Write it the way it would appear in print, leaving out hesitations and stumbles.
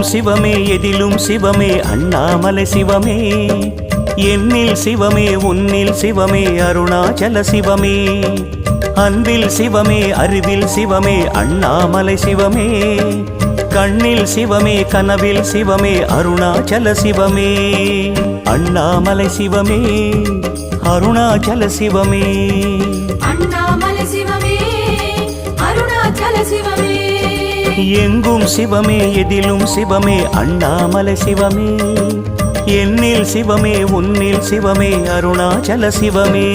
சிவமே எதிலும் சிவமே அண்ணாமலை சிவமே எண்ணில் சிவமே உன்னில் சிவமே அருணாச்சல சிவமே அன்பில் சிவமே அறிவில் சிவமே அண்ணாமலை சிவமே கண்ணில் சிவமே கனவில் சிவமே அருணாச்சல சிவமே அண்ணாமலை சிவமே அருணாச்சல சிவமே அண்ணாமலை சிவமே அருணாச்சல சிவமே எங்கும் சிவமே எதிலும் சிவமே அண்ணாமலை சிவமே எண்ணில் சிவமே உன்னில் சிவமே அருணாச்சல சிவமே